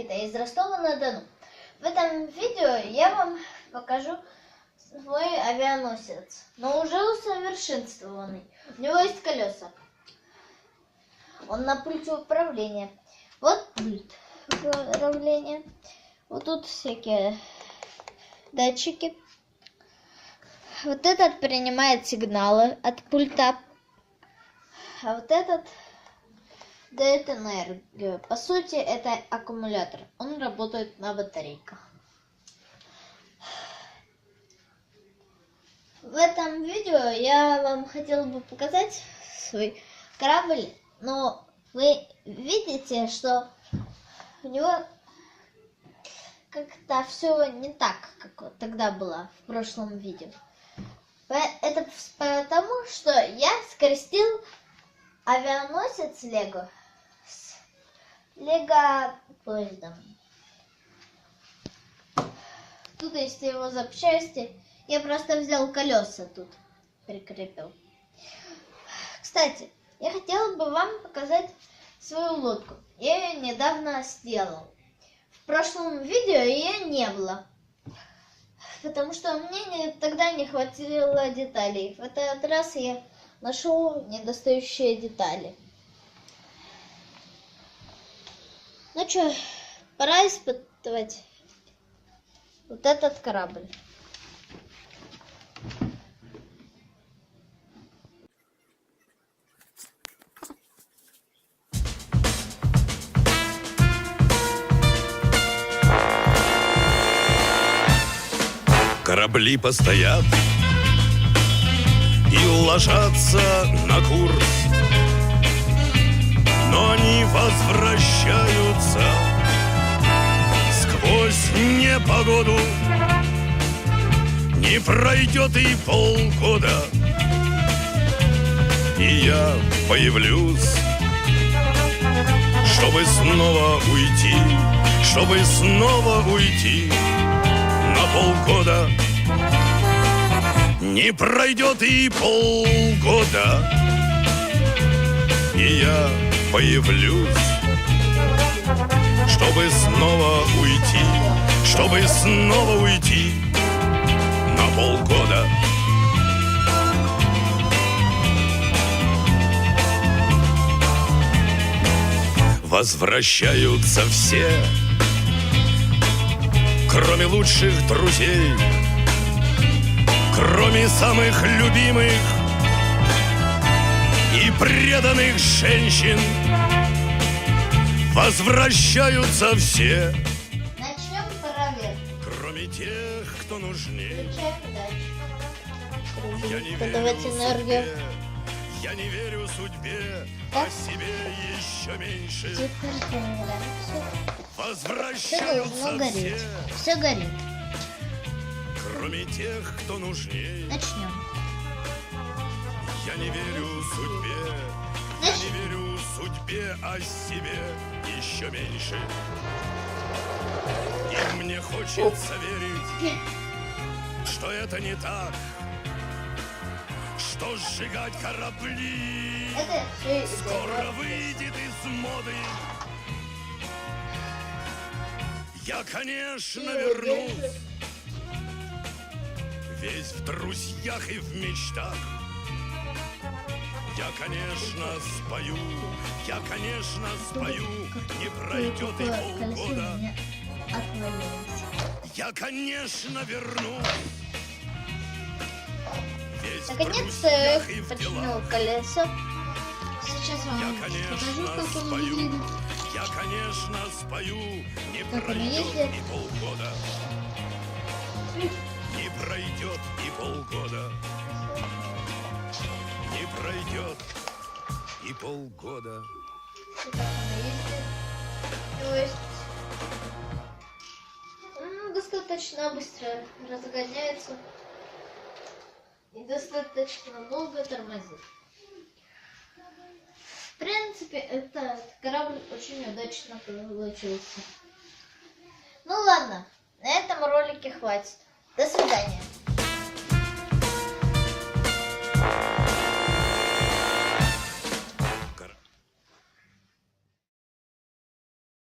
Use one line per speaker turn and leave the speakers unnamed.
Никита из Ростова-на-Дону. В этом видео я вам покажу свой авианосец, но уже усовершенствованный. У него есть колеса. Он на пульте управления. Вот пульт управления. Вот тут всякие датчики. Вот этот принимает сигналы от пульта. А вот этот дает энергию. По сути, это аккумулятор. Он работает на батарейках. В этом видео я вам хотела бы показать свой корабль, но вы видите, что у него как-то все не так, как вот тогда было в прошлом видео. Это потому, что я скрестил авианосец Лего с Лего поездом. Тут есть его запчасти. Я просто взял колеса тут, прикрепил. Кстати, я хотела бы вам показать свою лодку. Я ее недавно сделал. В прошлом видео ее не было, потому что мне тогда не хватило деталей. В этот раз я нашел недостающие детали. Ну что, пора испытывать вот этот корабль.
Корабли постоят и ложатся на курс, но они возвращаются сквозь непогоду. Не пройдет и полгода, и я появлюсь, чтобы снова уйти на полгода. Не пройдет и полгода, и я появлюсь, чтобы снова уйти на полгода. Возвращаются все, кроме лучших друзей, кроме самых любимых и преданных женщин. Возвращаются все,
Начнем проверку.
кроме тех, кто нужнее.
Включаем датчик.
Я не
Подавать
верю
энергию.
судьбе, я не верю судьбе,
Так.
а себе еще меньше.
Теперь проверяем. Все
Возвращаются
должно гореть.
все,
Все горит.
кроме тех, кто нужнее.
Начнем.
Я не верю судьбе, я не верю судьбе, а себе еще меньше. И мне хочется верить, что это не так, что сжигать корабли
Это все
скоро выйдет из моды. Я, конечно, вернусь, весь в друзьях и в мечтах. Я, конечно, спою, не пройдет и полгода. Я, конечно, вернусь, весь в
Наконец-то я
друзьях и в
починил
делах.
колеса. Сейчас
Я,
вам покажу,
конечно,
как он
спою,
выглядит.
я, конечно, спою, не
Как он
пройдет
ездит.
и полгода. Не пройдет и полгода. Не пройдет и полгода.
Вот так он ездит. То есть достаточно быстро разгоняется и достаточно долго тормозит. В принципе, этот корабль очень удачно получился. Ну ладно, на этом ролике хватит. До свидания.